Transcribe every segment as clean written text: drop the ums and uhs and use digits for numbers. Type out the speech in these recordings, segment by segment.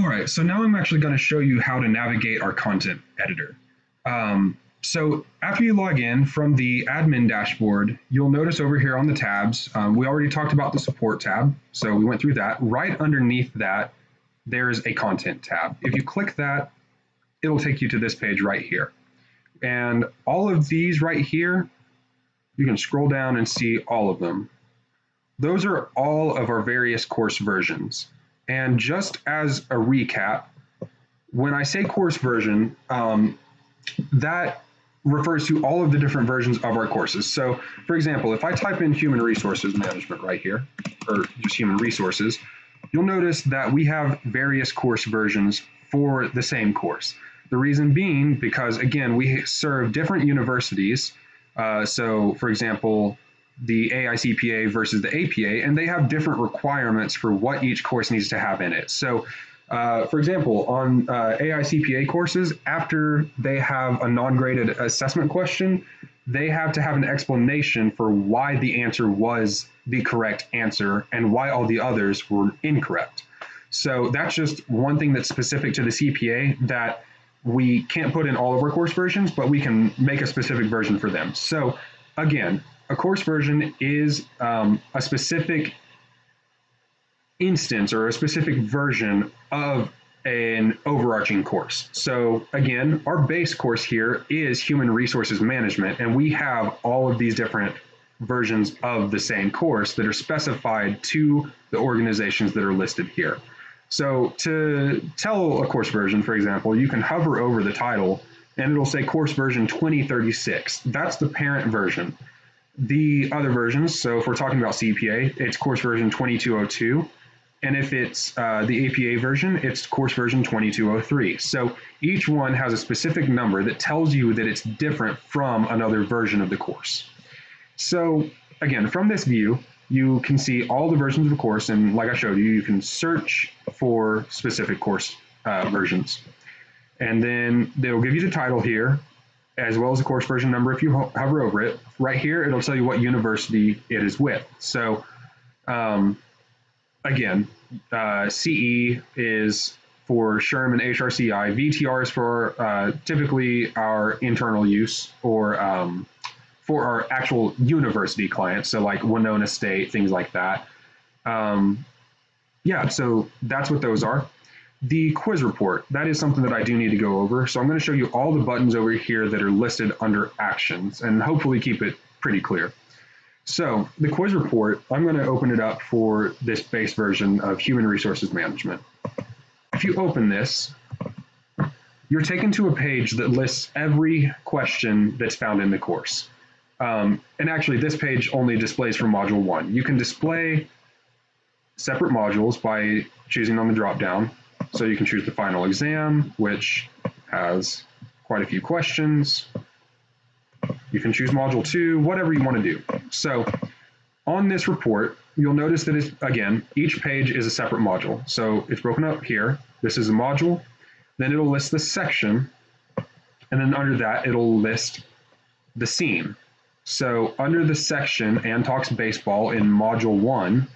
All right, so now I'm actually going to show you how to navigate our content editor. So after you log in from the admin dashboard, you'll notice over here on the tabs, we already talked about the support tab, so we went through that. Right underneath that, there's a content tab. If you click that, it'll take you to this page right here. And all of these right here, you can scroll down and see all of them. Those are all of our various course versions. And just as a recap, when I say course version, that refers to all of the different versions of our courses. So for example, if I type in human resources management right here, or just human resources, you'll notice that we have various course versions for the same course. The reason being because, again, we serve different universities. So for example, the AICPA versus the APA, and they have different requirements for what each course needs to have in it. So for example, on AICPA courses, after they have a non-graded assessment question, they have to have an explanation for why the answer was the correct answer and why all the others were incorrect. So that's just one thing that's specific to the CPA that we can't put in all of our course versions, but we can make a specific version for them. So again, a course version is a specific instance or a specific version of an overarching course. So again, our base course here is human resources management, and we have all of these different versions of the same course that are specified to the organizations that are listed here. So to tell a course version, for example, you can hover over the title and it'll say course version 2036. That's the parent version. The other versions, so if we're talking about CPA, it's course version 2202. And if it's the APA version, it's course version 2203. So each one has a specific number that tells you that it's different from another version of the course. So again, from this view, you can see all the versions of the course, and like I showed you, you can search for specific course versions. And then they'll give you the title here, as well as the course version number if you hover over it. Right here, it'll tell you what university it is with. So again, CE is for SHRM and HRCI. VTR is for typically our internal use or for our actual university clients. So like Winona State, things like that. Yeah, so that's what those are. The quiz report, that is something that I do need to go over. So I'm going to show you all the buttons over here that are listed under actions and hopefully keep it pretty clear. So the quiz report, I'm going to open it up for this base version of human resources management. If you open this, you're taken to a page that lists every question that's found in the course. And actually, this page only displays for Module 1. You can display separate modules by choosing on the drop-down. So you can choose the final exam, which has quite a few questions. You can choose Module 2, whatever you want to do. So on this report, you'll notice that, again, each page is a separate module. So it's broken up here. This is a module. Then it'll list the section. And then under that, it'll list the scene. So under the section, Ann Talks Baseball in Module 1,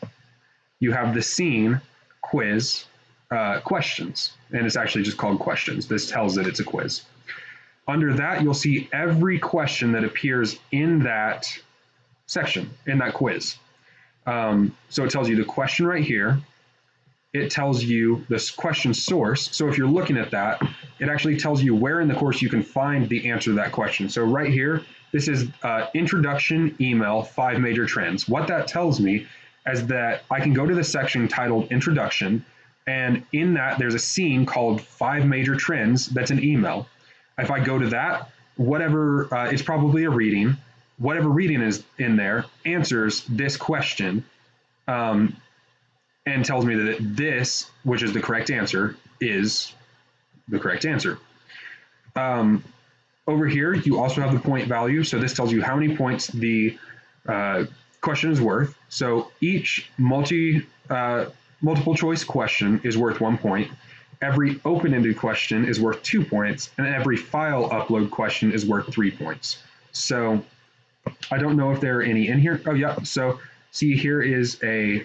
you have the scene, quiz, questions. And it's actually just called questions. This tells that it's a quiz. Under that, you'll see every question that appears in that section, in that quiz. So it tells you the question right here. It tells you this question source. So if you're looking at that, it actually tells you where in the course you can find the answer to that question. So right here, this is introduction email 5 major trends. What that tells me is that I can go to the section titled introduction, and in that there's a scene called 5 major trends that's an email. If I go to that, whatever, it's probably a reading, whatever reading is in there answers this question and tells me that this, which is the correct answer, is the correct answer. Over here, you also have the point value. So this tells you how many points the question is worth. So each multiple choice question is worth 1 point. Every open-ended question is worth 2 points, and every file upload question is worth 3 points. So I don't know if there are any in here. Oh yeah, so see here is a,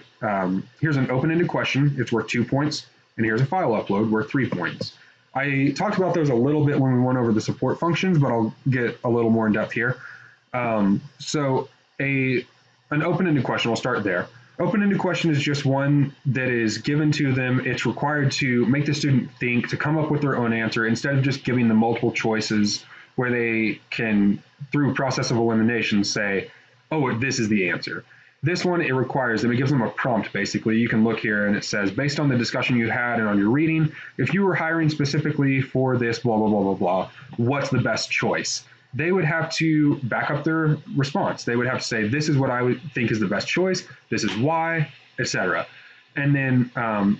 here's an open-ended question. It's worth 2 points. and here's a file upload worth 3 points. I talked about those a little bit when we went over the support functions, but I'll get a little more in depth here. So an open-ended question, we'll start there. Open-ended question is just one that is given to them. It's required to make the student think, to come up with their own answer, instead of just giving them multiple choices where they can, through process of elimination, say, oh, this is the answer. This one, it requires them, it gives them a prompt, basically. You can look here and it says, based on the discussion you had and on your reading, if you were hiring specifically for this, blah, blah, blah, blah, blah, what's the best choice? They would have to back up their response. They would have to say, this is what I would think is the best choice, this is why, etc. And then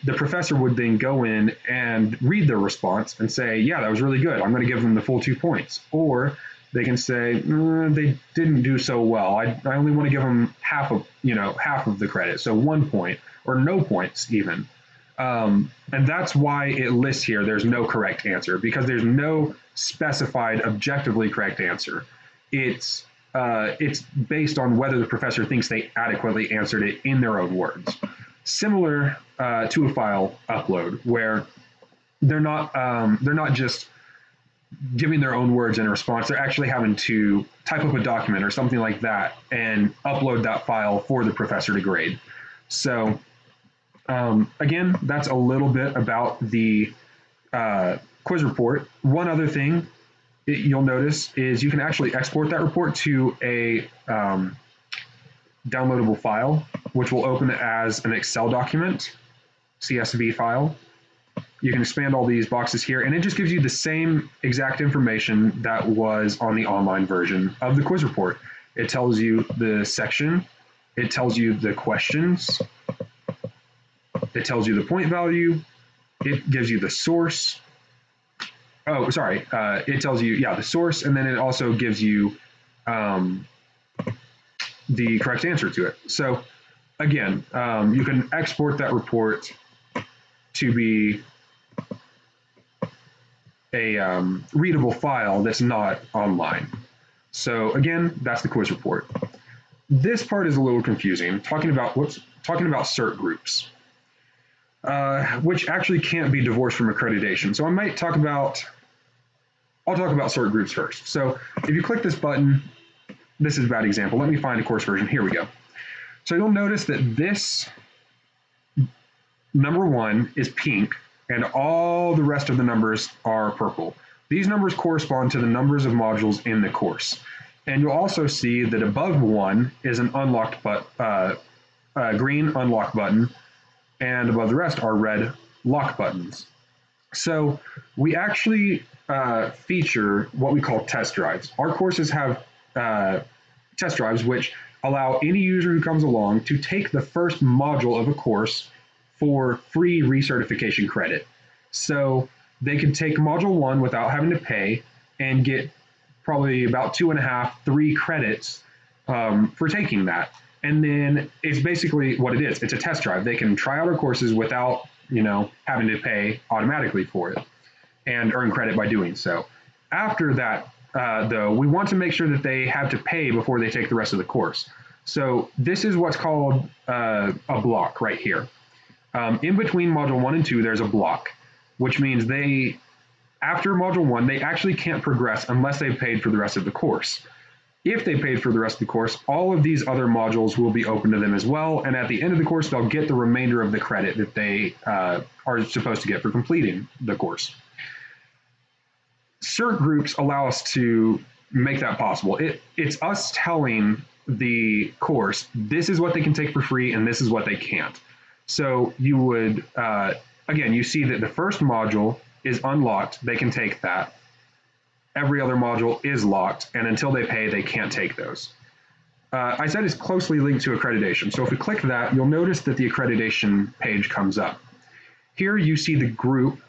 the professor would then go in and read their response and say, yeah, that was really good. I'm going to give them the full 2 points. Or they can say, they didn't do so well. I only want to give them half of the credit, so 1 point or no points even. And that's why it lists here there's no correct answer, because there's no specified objectively correct answer. It's based on whether the professor thinks they adequately answered it in their own words. Similar to a file upload, where they're not just giving their own words in response. They're actually having to type up a document or something like that and upload that file for the professor to grade. So again, that's a little bit about the quiz report. One other thing you'll notice is you can actually export that report to a downloadable file, which will open as an Excel document, CSV file. You can expand all these boxes here, and it just gives you the same exact information that was on the online version of the quiz report. It tells you the section, it tells you the questions, it tells you the point value, it gives you the source. It tells you, the source, and then it also gives you the correct answer to it. So again, you can export that report to be a readable file that's not online. So again, that's the quiz report. This part is a little confusing, talking about cert groups, which actually can't be divorced from accreditation. So I'll talk about cert groups first. So if you click this button, this is a bad example. Let me find a course version. Here we go. So you'll notice that this number 1 is pink, and all the rest of the numbers are purple. These numbers correspond to the numbers of modules in the course. And you'll also see that above 1 is an unlocked green unlock button, and above the rest are red lock buttons. So we actually feature what we call test drives. Our courses have test drives which allow any user who comes along to take the first module of a course for free recertification credit. So they can take module 1 without having to pay and get probably about 2.5, 3 credits for taking that. And then it's basically what it is. It's a test drive. They can try out our courses without, having to pay automatically for it and earn credit by doing so. After that, though, we want to make sure that they have to pay before they take the rest of the course. So this is what's called a block right here. In between module 1 and 2, there's a block, which means after module 1, they actually can't progress unless they've paid for the rest of the course. If they paid for the rest of the course, all of these other modules will be open to them as well, and at the end of the course, they'll get the remainder of the credit that they are supposed to get for completing the course. Cert groups allow us to make that possible. It's us telling the course, this is what they can take for free, and this is what they can't. So you would, again, you see that the first module is unlocked, they can take that. Every other module is locked, and until they pay, they can't take those. I said it's closely linked to accreditation. So if we click that, you'll notice that the accreditation page comes up. Here you see the group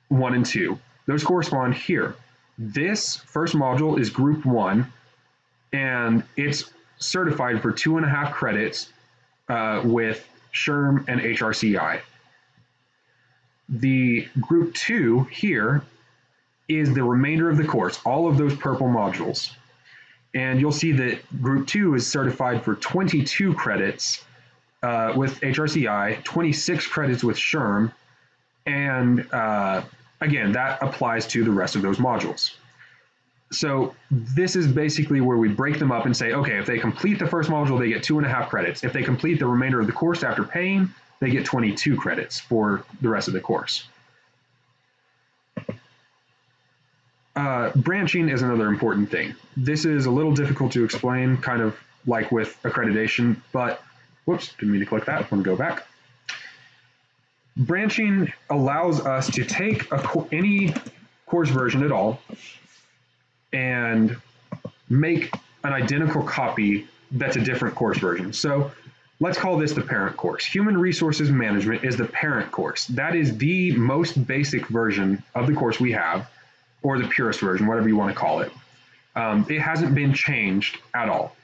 1 and 2. Those correspond here. This first module is group 1, and it's certified for 2.5 credits with SHRM and HRCI. The group 2 here is the remainder of the course, all of those purple modules. And you'll see that group 2 is certified for 22 credits with HRCI, 26 credits with SHRM, And again, that applies to the rest of those modules. So this is basically where we break them up and say, okay, if they complete the first module, they get 2.5 credits. If they complete the remainder of the course after paying, they get 22 credits for the rest of the course. Branching is another important thing. This is a little difficult to explain, kind of like with accreditation, but whoops, didn't mean to click that. I'm going to go back. Branching allows us to take any course version at all and make an identical copy that's a different course version. So let's call this the parent course. Human Resources Management is the parent course. That is the most basic version of the course we have, or the purest version, whatever you want to call it. It hasn't been changed at all.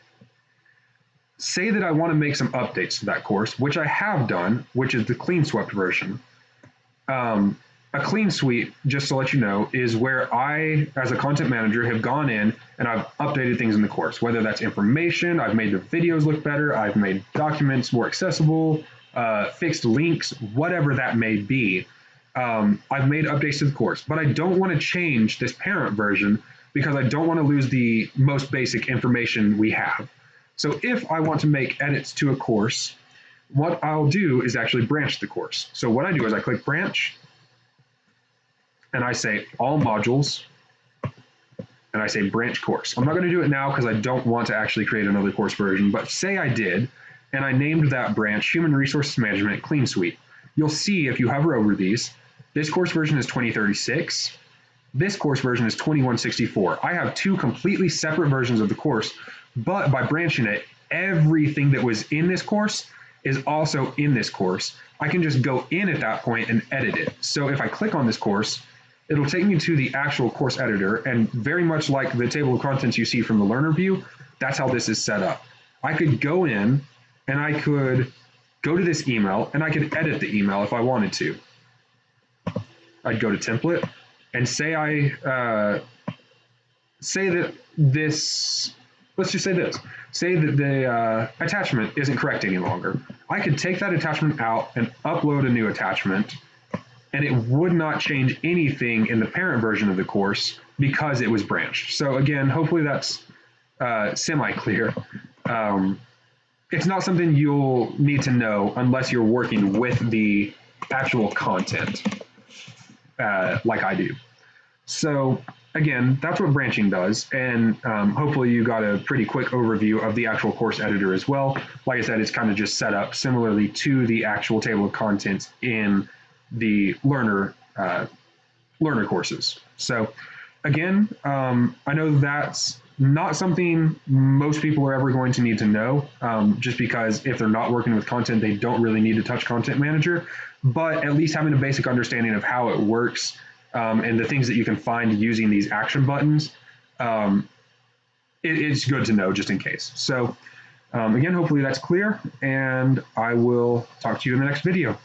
Say that I want to make some updates to that course, which I have done, which is the clean swept version. A clean sweep, just to let you know, is where I, as a content manager, have gone in and I've updated things in the course, whether that's information, I've made the videos look better, I've made documents more accessible, fixed links, whatever that may be. I've made updates to the course, but I don't want to change this parent version because I don't want to lose the most basic information we have. So if I want to make edits to a course, what I'll do is actually branch the course. So what I do is I click branch and I say all modules and I say branch course. I'm not going to do it now because I don't want to actually create another course version, but say I did and I named that branch Human Resources Management Clean Sweep. You'll see if you hover over these, this course version is 2036. This course version is 2164. I have two completely separate versions of the course, but by branching it, everything that was in this course is also in this course. I can just go in at that point and edit it. So if I click on this course, it'll take me to the actual course editor, and very much like the table of contents you see from the learner view, that's how this is set up. I could go in and I could go to this email and I could edit the email if I wanted to. I'd go to template and say that this, let's just say this, say that the attachment isn't correct any longer. I could take that attachment out and upload a new attachment, and it would not change anything in the parent version of the course because it was branched. So again, hopefully that's semi-clear. It's not something you'll need to know unless you're working with the actual content like I do. So again, that's what branching does, and hopefully you got a pretty quick overview of the actual course editor as well. Like I said, it's kind of just set up similarly to the actual table of contents in the learner courses. So again, I know that's not something most people are ever going to need to know, just because if they're not working with content, they don't really need to touch Content Manager, but at least having a basic understanding of how it works and the things that you can find using these action buttons, it's good to know just in case. So again, hopefully that's clear, and I will talk to you in the next video.